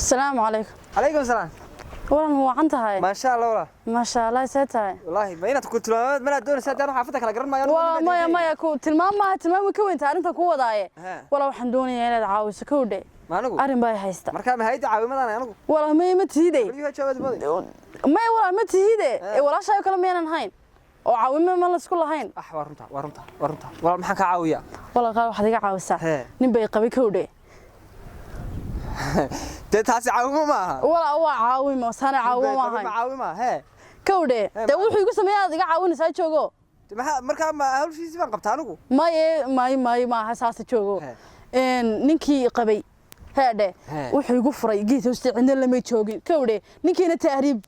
السلام عليكم. عليكم السلام. والله هو عنتها ما شاء الله والله. ما شاء الله سيتها والله ما أنت كنت ما دون ساعة أروح حافتك على قرن ما ما يكون تلمام كوين تارنت كو وداي ولا waxaan doonayaa inaad caawiso kowdhe ma anigu arin bay haysta marka ma hayda caawimadan anigu wala ma tiiday ma wala ma tiiday walaashay kala meenan hayn oo caawimo ma la isku lahayn warunta wala maxaan ka caawiyaa wala qaar waxaad iga caawisaa nin bay qabay kowdhe taasi caawimo ma aha wala waa caawimo sana caawimo ma caawimo kowdhe de wuxuu igu sameeyaa iga caawinaysaa joogo marka ma hawshiisii baan qabtaa anigu ma hasaas joogo ninkii qabay haadhe wuxuu igu furay geed hooste cidna lama joogin kowdhe ninkiina tahriib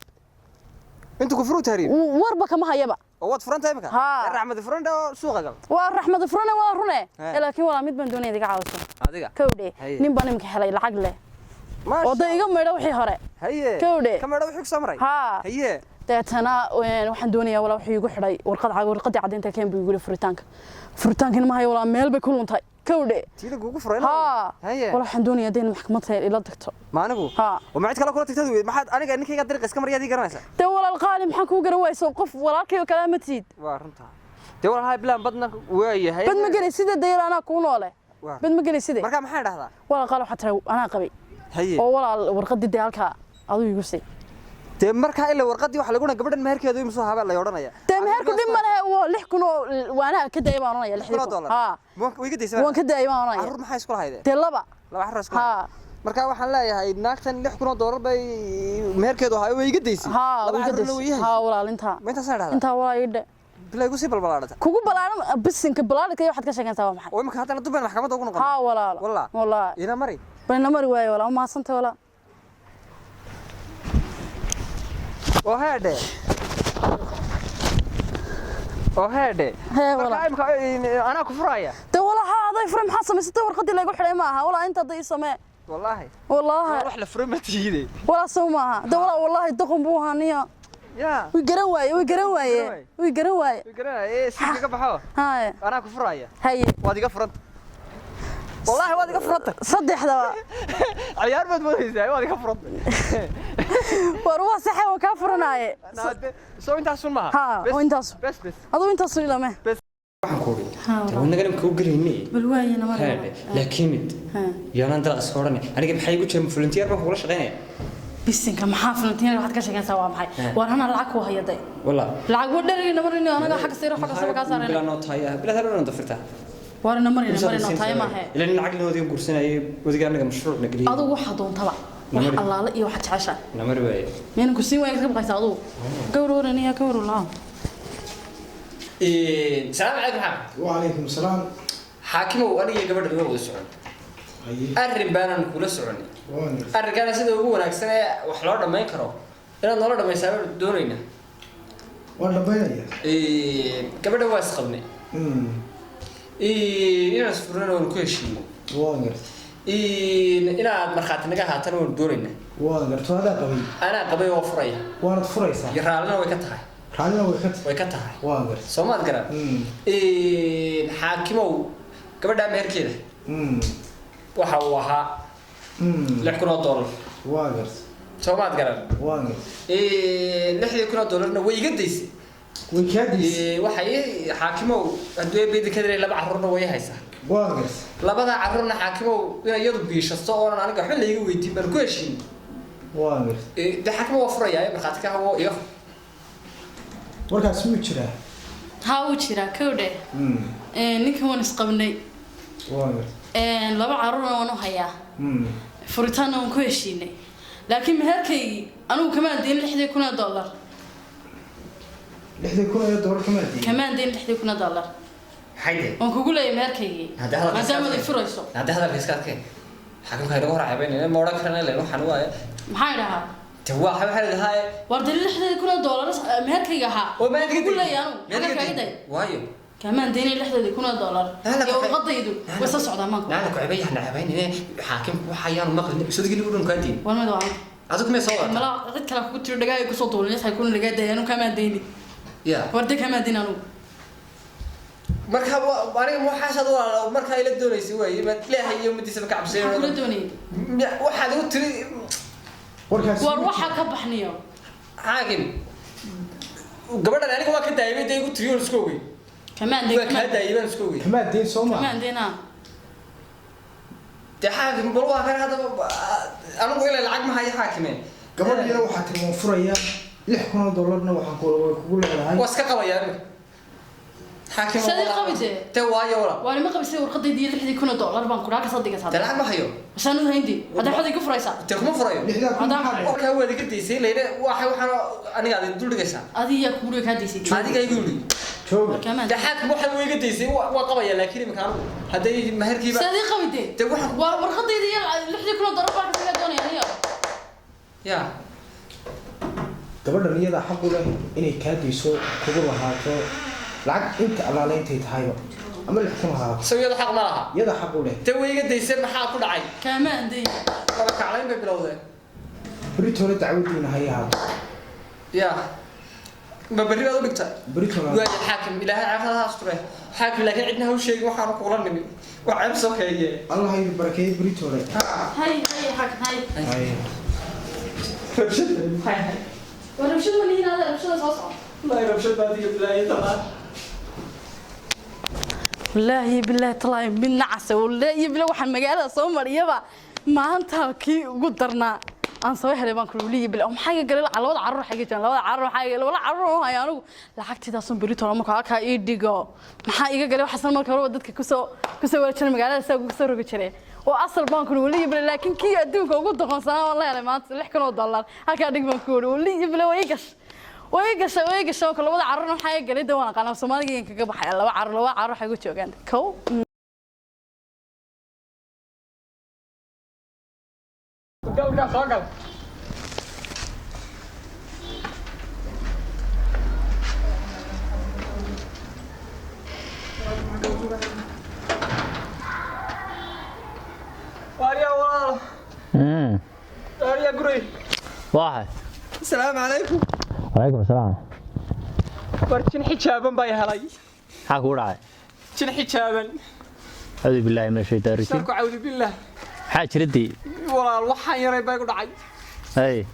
inta ku furu tahriib warba kama hayaba wad furanta imika raxmad furanta suuqa gal waa raxmad furana waa rune laakiin wala mid baan doonayay iga caawiso adiga kowdhe nin baan imika helay lacag leh oo iga meedho wixii hore kowdhe ka meedho wixii ku samray deetana waxaan doonayaa wala wuxuu igu xidhay warqadii cadaynta keen buu igu furitaankan ma hayo wala meel bay ku luntay kowdhe tiida ugu furayna wala waxaan doonayaa in maxkamadda ila tagto ma anigu oo ma cid kale kula tagtay maxaad aniga ninkayga dariiq iska mariyay garanaysa de wala qaali maxaan ku garan wayso qof walaalkay kala ma tiid waa runta de wala hay bilaan badna waayahay bad ma galay sida dayr ana ku noole bad ma galay sida marka maxay dhahdaa wala qaal waxa taray ana qabay oo wala warqadii daalka aduu igu sii de marka ilaa warqadii waxa lagu gabadhan meherkeedu imsoo haba la yoranaya de meherku dhimana waa 6,000 waana ka daymaanaya 6,000 way ka daysaa waan ka daymaanaya arur maxay isku lahaydeen de laba arur isku marka waxaan leeyahay naagtan 6,000 bay meherkeedu ahaa way iga daysay laba arur walaalinta ma inta saarada inta walaayde bilaa igu sii balbalaadata kugu balaaran bisinka balaadka waxaad ka sheegaysaa waa maxay oo imka hadana duban maxkamadda ugu noqon walaal ina mari bana mari waayo walaal ma santa walaal وهذا أنا كفرايا ده والله هذا يفرم حصل مستوى ورقتي اللي يقول حلي معها ولا أنت ضي سماء والله روح لفرمة تيجي ولا سومها ده والله دقم بوها نيا يا ويقرواي إيه سيدك بحوا هاي أنا كفرايا هاي وادي قفرت والله وادي قفرت صدق هذا عيار ما تقول إزاي وادي قفرت وروح صحة وكافرناي سو أنت أصل معها ها وأنت أصل بس هذا وأنت أصل إلى ما بس حنقولي تونا قلنا كوجريني بالواي أنا مرة لكن يانا ندرس صورني أنا قبل حيجوا كم فلنتير ما فوقش غني بسين كم حافل تيجي واحد كشجع سوا معي وأنا العقوة هي ده والله العقوة ده اللي نمرني أنا حق سير حق سبق أسرع بلا نوت هاي بلا ثلاثة نوت فرتها وأنا نمرني نوت هاي ما هي لأن العقل هو ذي كورسنا أي وذي قالنا مشروع نقلي هذا واحد دون طبعا الله لا يوحد عشاء نمر باي مين كورسين وين تبغى يساعدوه كوروني يا كورو الله السلام عليكم حاكم وعليكم السلام حاكم وأنا قبل اليوم السعودي أرن بنا نقول السعودي أرن كان سيد أبوه نكسر وحلار ما يكره إلا نور ما يسافر دونينا ولا بيني قبل هو أسخني إنا سفرنا ونكوشين واقر إنا مرخات نجاح تنو دونينا واقر هذا قوي أنا قبل وفريا وانا فريسة يرالنا ويكتها رالنا ويكتها واقر سومات قرا حاكمه قبل ده مهر كده وها $6,000 واقر سومات قرا واقر $6,000 ويقديس ويكاديس waxay xaakimo adduunka beed ka diray laba carruurna way haysaa واقر labada carruurna xaakimo iyadu biishasto oo aniga xil la iga weydiin bal ku heshiin واقر de xaakimo waa furaya marxaadka hawo iyo warkaas wuu jiraa ها وجرا كودة ninkan waan isqabnay laba carruur oo aan hayaa furitaan oo ku heshiinay laakiin meherkaygi anigu kamaan deyn $6,000 كمان دين $6,000 حيدي وان kugu leeyahay meherkaygi maadaama ay furayso hada hadalka iska arkay xakim khayr ugu raacay inay moora karana leeyahay waxaan waaye maxay dhahaa tawa waxa dhahay war dil $6,000 meherkayga ha oo ma kugu leeyahay meherkayga waayo كمان دين $6,000 يا قضيدو بس صعدا ماكو لا كعبي احنا عبين حاكم waxayaan maqlin isoo geli uun ka diin والله دوا adug ma soo mala cid kala ku tiro dhagaay ku soo duulin waxay ku laga dayaan كمان دين يا warda كمان دين anu marka aniga ma xaasad walaalo marka ay la doonaysay way ma ilaahay iyo madiisa ka cabsay kula doonay waxaad u tiri war waxa ka baxniyo حاكم gabadhan aniga waa ka daayay day igu tiriyo isku ogeey كمان waa ka daayay isku ogeey كمان دين سوما كمان دينا de حاكم bal waa kan hada anigu ila lacag ma hayo xaakimeen gabadhiina waxaa tiri waan furayaa $6,000 waxaan kugu leedahay waa iska qabayaan حاكم سيدي قبيته te waayo wala وانا ما قبل سي ورقدي دي $60,000 بان كوراك صدقت de lacag ma hayo عشان هندي هذا حد يقف رئيسا te kuma furayo warka wada ka deysay leeyahay waxaan aniga aad dul dhigaysaa هذه هي كوريك هذه سي adiga igu yiri jooga كمان de xaakim waxa uu iga deysay waa qabaya laakiin imkaan haday maherkiiba سيدي قبيته de waxa ورقدي دي $60,000 بان كسيga doonaya aniga ya gabadhan iyada xaq u leh inay kaa deyso kugu lahaato lacag inta alaaleentay tahayba ama $6,000 lahaato sawiyada xaq ma laha iyada xaq u leh te way iga deysay maxaa ku dhacay كمان دي laba kaclayn bay bilowday بريتولا دعوتنا هي هذا يا ما بري هذا بكتا بريتولا واجد حاكم إلى هذا أسطورة حاكم لكن عندنا هو شيء وحنا نقولنا نبي وعم سوكي الله هاي بركة بريتولا هاي حق هاي هاي ربشت هاي وانا مشيت من هنا هذا مشيت اصلا لا ربشت بعد لا طبعا والله بالله طلع من نعسه والله بالله waxaan magaalada soo mariyaba maanta kii ugu darnaa aan soo helay baan ku leeyahay bilaa maxay galay labada carruur xaga jaan labada carruur maxay labada carruur hay anigu lacagtidaas oo bari toona markaa ka ii dhigo maxaa iga galay waxaan markaa hore dadka ku soo walaajin magaalada saa ugu soo rogi jiray oo asal baan ku leeyahay bilaa laakiin kii adduunka ugu doqonsan wallahi helay maanta $6,000 halka dhig baan ku leeyahay bilaa way gashay oo labada carruur maxay galay dawaan qanaa Soomaaliga kaga baxay laba carruur xaga joogan kow قال صقل واريا والله واريا قري واحد السلام عليكم عليكم السلام ورجن حجابا باي هلاي حاكو راعي جن حجابا أعوذ بالله من الشيطان الرجيم ساكو عوذ بالله حاج ردي والله waxaan yaray bay ku dhacay هاي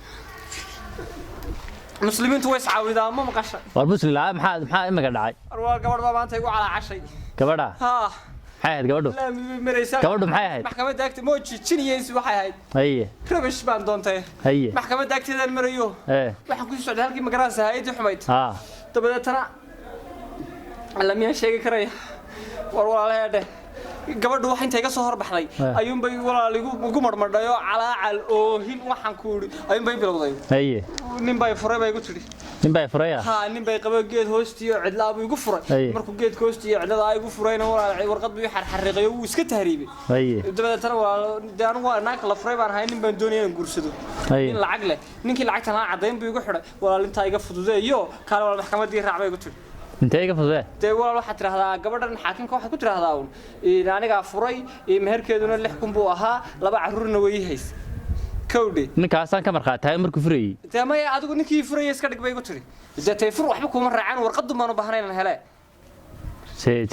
muslimiintu way iscaawidaan ma maqasha والمسلم لا maxaa imika dhacay arwaa gabadh baa maanta igu calaacashay gabadha ha maxay ahayd gabadhu la maraysaa gabadhu maxay ahayd maxkamadda agta moo jijinayay waxay ahayd haye rabish baan doontay haye maxkamadda agteedaan marayo waxaan ku socday halkii magaraansa hay'adii xumayd ha dabadeetana alla miyaa sheegi karaya war walaalaheedhe gabadhu wax inta iga soo horbaxday ayuun bay walaaligu ugu marmadhayo calaacal oo hin waxaan ku yiri ayuun bay bilowday haye nin bay furay bay igu tiri nin bay furaya ha nin bay qabo geed hoostiyo cidla buu igu furay markuu geed hoostiyo cidlada ay igu furayna walaal warqad buu xarxariiqay uu iska tahriibay haye dabadeetana walaal daan waa naag la furay baan ahay nin baan doonayay inaan guursado in lacag leh ninkii lacagta la cadeyn buu igu xiray walaal inta iga fududeeyo kaale walaal maxkamadii raacbay igu tiri intee iga fududee dee walaal waxaad tiraahdaa gabadhan xaakimka waxaad ku tiraahdaa in aniga furay meherkeeduna 6,000 buu ahaa laba carruurna way hays kowdhe ninkaasaan ka marqaatay markuu furayay dee ma adigu ninkii furayay iska dhig bay igu tiri dee tay fur waxba kuma raacaan warqadu ma baahnayn hele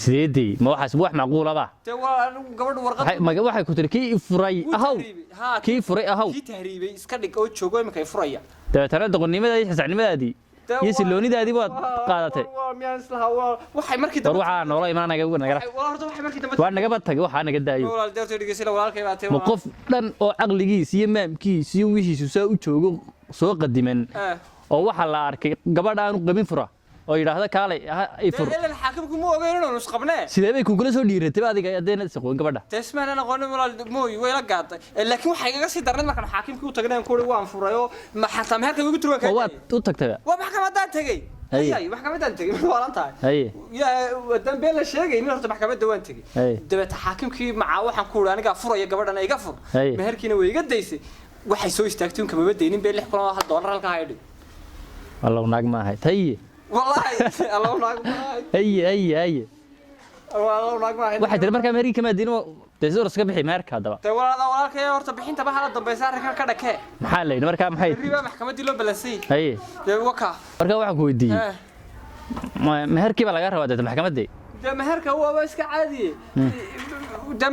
sideedii ma waxaas wax macquul ah dee waa gabadhu warqad waxay ku tiri kii furay ahaw kii furay ahaw kii tahriibay iska dhig oo joogo imika furaya dabeetana doqonnimadaadii xisacnimadaadii iyo siloonidaadii waad qaadatay waxay markii dambe waxaa noola imaanaya nagala waa naga batag waxaa naga daayo ma qof dhan oo caqligiisa iyo maamkiisa iyo wixiisu saa u joogo soo qadiman oo waxa la arkay gabadh aanu qabin fura oo yiraahdo kaalay ay fur xaakimku ma ogeyn inuu nus qabnaa sidee bay kugula soo dhiiratay adiga adeena saqoon gabadha tasmaan ana qoon walaal mooy way la gaatay laakiin waxa iga sii darnay markaan xaakimku u tagnay ku waan furayo ma xataa meherka ugu turwan ka waad u tagtay waa maxkamadda tagay ayay maxkamadda tagay waalan tahay haye ya wadan been la sheegay in horta maxkamadda waan tagay dabata xaakimkii maca waxaan ku uri aniga furaya gabadhana iga fur meherkiina way iga daysay waxay soo istaagtay in kama badaynin been $6,000 halka haydi wallahu naag ma ahay taye والله الله ناق اي والله ناق ما waxay tir marka meherkii kama diino deesor iska bixi meherka hadaba tay walaalkay horta bixinta ba hala dambaysa arrinkan ka dhakee maxaa leeyahay marka maxay riba maxkamadii loo balaasay haye waka marka waxa ku weydiiyay meherkii ba laga rabaa dadka maxkamadii de meherka waa iska caadi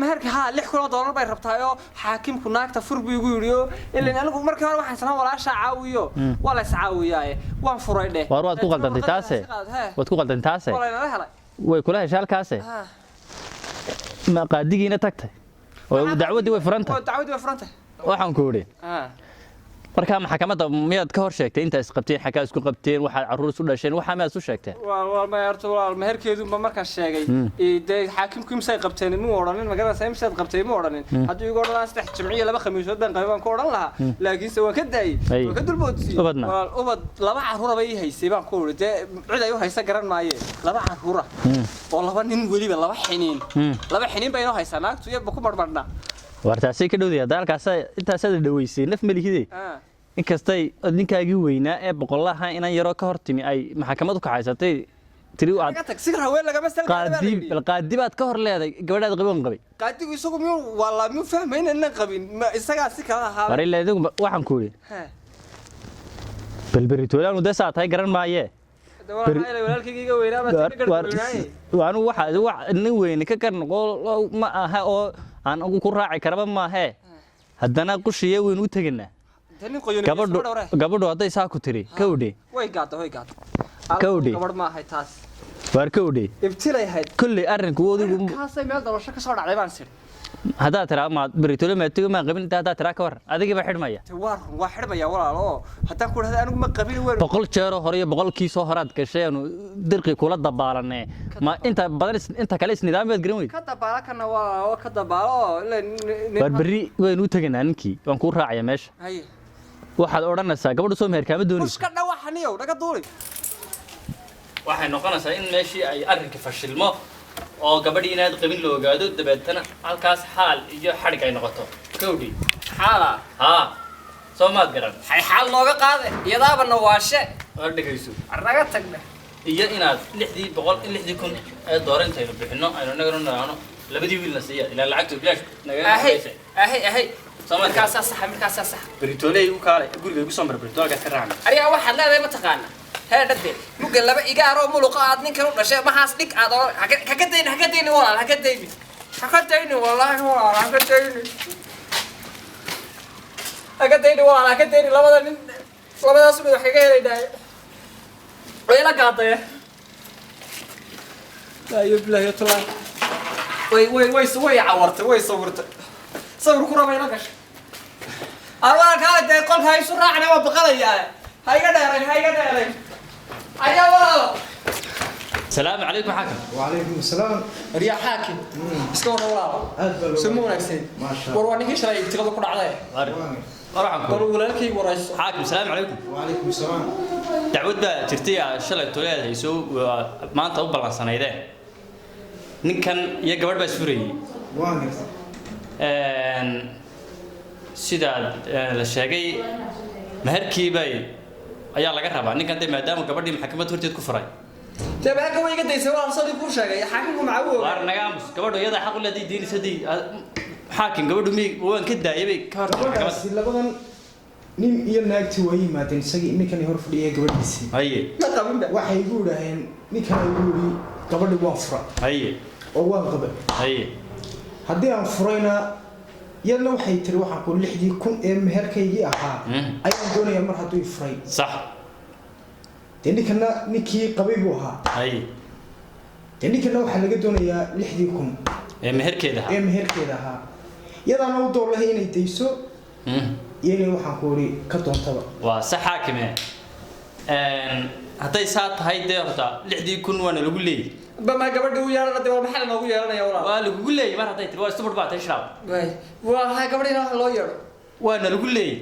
meherka haa 6 kun oo dollar bay rabtaayo xaakimku naagta fur buu igu yiriyo ilaa anigu markii hore waxaan sanaa walaasha caawiyo wala is caawiyay waan furay dheh waad ku qaldantay taase wala helay way kula heshay halkaase ma qaadigiina tagtay oo dacwadii way furantay waxaan ku yiri marka maxkamadda miyaad ka hor sheegtay inta isqabteen xakaa isku qabteen waxa caruur isu dhasheen waxa ma isu sheegteen wal ma yarto wal meherkeedu ma markaan sheegay ee xaakimku imsay qabteen ma oranin magaalada imsay qabtay ma oranin hadii igu oran saddex jimciye laba khamiisood baan qaybaan ku oran lahaa laakiin se waan ka daayay waan ka dulboodsi wal ubad laba caruur bay haysay baan ku oran cid ay u haysa garan maaye laba caruur oo laba nin waliba laba xiniin bay noo haysaa naagtu iyo ku marmarna wartaasay ka dhowday dalkaas intaas aad dhaweysay naf malihide inkastay ninkaagii weynaa ee boqolaha inaan yaro ka hortimi ay maxkamadu ka haysatay tiri aad qaadi baad ka hor leeday gabadhaad qabay qaadigu isagu miyuu wala miyuu fahmayn inaan qabin isaga si kala ahaa bari leedagu waxaan ku yiri balberitoolaanu dasa tahay garan maaye walaalkayga weynaa ma tii waanu waxa nin weyn ka noqo ma aha oo aan ugu ku raaci karaba ma aha haddana qushiye weyn u tagana gabadhu haday saa ku tiri kawdhe way gaado kawdhe gabadh ma ahay taas war kawdhe ibtilay hayd kulli arrinku wadigu kaasay meel dabasho ka soo dhacday baan sir hadaa tira ma beritoole ma tigo ma qabin hadaa tira ka war adiga ba xidhmaya waa xidhmaya walaalo hadaa ku dhahay anigu ma qabin weyn 100 jeero hore iyo 100 kii soo horaad gashay aanu dirqi kula dabaalanay ma inta badan inta kale isnidaamad garan weyd ka dabaalakana waa ka dabaalo barbari weyn u taganaa ninkii waan ku raacaya meesha hay waxaad oranaysaa gabadhu soo meher kaama doonayso iska dhawaxaniyo naga duulay waxay noqonaysaa in meeshii ay arrinka fashilmo oo gabadhii inaad qabin loo ogaado dabeetana halkaas xaal iyo xadhig ay noqoto kawdhi xaala soo maad garan hay xaal nooga qaade iyadaaba nawaashe war dhagayso naga tagna iyo inaad 600 kun ee doorantayno bixino aynu nagano naano labadii wiilna siiya ilaa lacagtu bilaash naga ahay markaas sax beritooley u kaalay guriga igu soo mar beritoolka ka raacna ariya waxaad leedahay ma taqaana heedhade muga laba igaaro muluqa aad ninkan u dhashay maxaas dhig aad haka dayni walaal haka dayni wallahi walaal haka dayni labada nin labadaas mid wax kaga helayday way la qaaday ayo billahi taala way cawartay way sawirtay sawir ku rabay la gashay arwaa ka day qolka ay soo raacnaa waa baqalayaa hayga dheeray ayaa walaal السلام عليكم حاكم. وعليكم السلام. ريا حاكم. اسكو ولا سمونا كسين. ما شاء الله. وراني كيش راي تقدر كل عليه. طبعا. قالوا ولا لك ورايس. حاكم السلام عليكم. وعليكم السلام. تعود بقى ترتيع شلة تولاد هيسو ما أنت أقبل عن سنايدين. نكن يجبر بس فري. واقف. سيدا الشاقي مهركي باي. أيا الله قربا نكن ده مدام وقبل محكمة تورتي تكفراي. تبعك هو يقدر يسوي على صديق وشاقي حاكم معه. وارنا قامس قبل يدا حق ولا دين سدي حاكم قبل مي وين كده يبي كارت محكمة. لبضن نيم يناقتي وهي ما تنسقي إنك أنا هرف ليه قبل بسي. هاي. ما قابل ده. واحد يقول هين نيك أنا يقولي قبل وافرة. هاي. أو قبل. هاي. هدي عن فرينا يلا وحي تروح أقول لحدي كن مهرك يجي أها. أيام دون يوم راح توي فري. صح. تاني كنا نيكي قبيبوها. هاي. تاني كنا وحنا قدونا يا لحدي كن. مهر كده. مهر كده ها. يلا أنا ودور له هنا يتيسو. يعني waxaan ku ori ka doontaba waa sax xaakime haday saat tahay deeqta 6 kun wana lagu leeyay bama gabadhu u yeelanay waa maxal noogu yeelanaya walaal waa lagu leeyay mar haday tirwaa isku baatay shraab waa gabadhina wax loo yeero waana lagu leeyay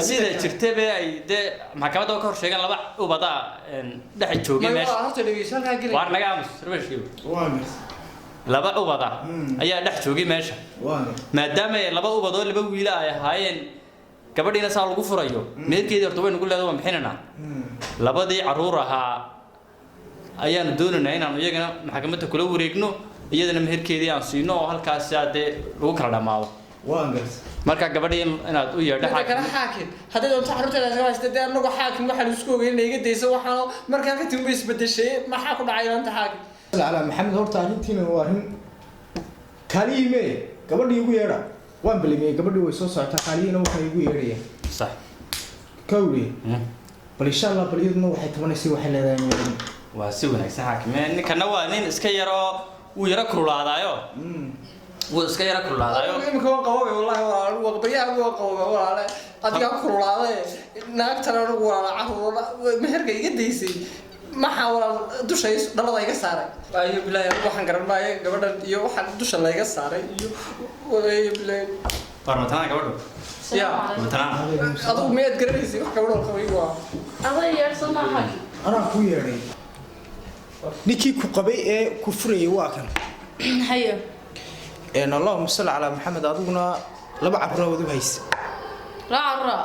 sida jirtaba ay de maxkamadda ka hor sheegan laba ubada dhex joogay meesha waa naga aamus rabashkiiba laba ubada ayaa dhex joogay meesha maadaama laba ubadoo laba wiil ay ahaayeen gabadhiina saa lagu furayo meelkeedii horta way nagu leedahay maxinana labadii caruur ahaa ayaan doonaynaa inaan iyagana maxkamadda kula wareegno iyadana meherkeedii aan siino oo halkaas aad lagu kala dhamaado marka gabadhii inaad u yeedho xaakim haddii doonto carruurteeda soo haystay anagu xaakim waxaan isku ogeyn iga dayso waxaan markaa ka timid isbedeshay maxaa ku dhacay anta xaakim على محمد هورتا أنتينا وارن kaaliyi mee gabadhii ugu yeedha waan bilimiyey gabadhii way soo socotaa kaaliyina waxay igu yeedhayeen صح kawli bal insha Allah bal iyaduna waxay tabanaysay waxay leedahay meerin waa si wanaagsan xaakimeen ninkana waa nin iska yaro uu yara kululaadayo wuu iska yara kululaadayo imika waan qabay wallahi walaal waqtiyaha waan qabay walaal adiga kululaaday naagtana ugu walaal caruur meherka iga deysay maxaa walaal dusha dhalada iga saaray ayo bilaahi waxaan garanayaa gabadhan iyo waxaan dusha la iga saaray iyo ayo bilaahi farmatana gabadhu ya farmatana adu meed garanaysi wax gabadhan qabay waa aday yeersan ma xaq anaa ku yeedhay ninkii ku qabay ee ku furayay waa kan hayo Allahumma salli ala Muhammad aduguna laba carruur u hays la carra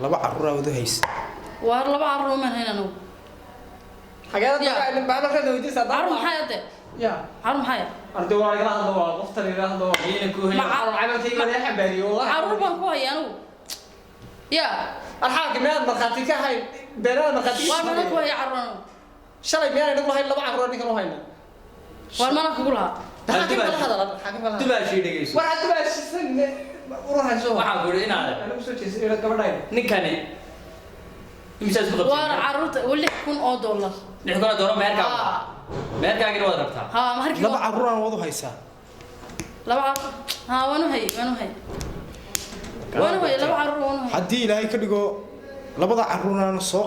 laba carruur u hays war laba carruur ma haynaano xageed aan baana ka dawdiisa carruur maxay ya carruur maxay arday waa laga hadlo waa qoftan laga hadlo ayna ku hayo carruur camalkayga la xabaariyo wallahi carruur baan ku hayaan ya الحاكم يا مرخاتي كهاي بيرنا مرخاتي وانا كو هي عرنا شلي بيانا نقول هاي لبع عرنا نقول هاينا وانا كقولها الحاكم هذا الحاكم هذا tubaa shii dhageyso واحد تبع سن وروح نشوف waxaan ku inaad انا بس شيء الى قبل هاي ninkani imisa isku qabtay وانا عررت ولا يكون $1 nixkana dooro meerkaaga wada rabtaa ها markii laba carruur wadu haysaa laba ها وانا هي laba carruur haddii ilaahay ka dhigo labada carruurna soo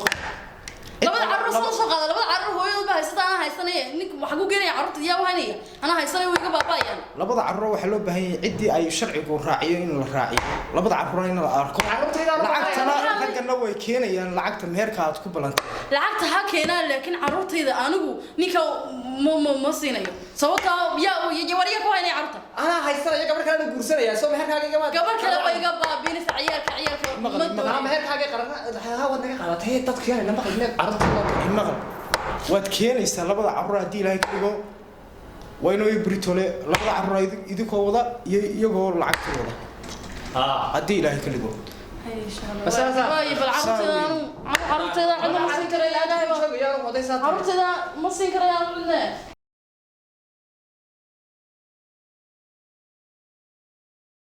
labada carruur soo qaada labada carruur hooyadu ba haysata ana haysanay nin waxa ku geeray carruurta yaa wahanaya ana haysanay way ka baabaayaan labada carruur waxa loo baahan yahay cidii ay sharcigu raaciyo in la raaciyo labada carruur in la arko lacagtana ragana way keenayaan lacagta meherka aad ku balantay lacagta ha keenaan laakiin carruurtayda anigu ninka ma siinayo sababta yaa wariga ku haynay carruurta انا هايسنا قبل كان غورسنيا سو مهر كاغي ما gabar kale way iga baabiinaysa ciyaalka ما مهر كاغي قرنا ها ودنا قالتay dadka yahay lama qalin carruurta maqal waad keenaysaa labada carruur haddii ilaahay ka dhigo wayno britole labada carruur idinkoo wada iyagoo lacagta wada haddii ilaahay ka dhigo بس انا طيب عرفتها ما سين كريا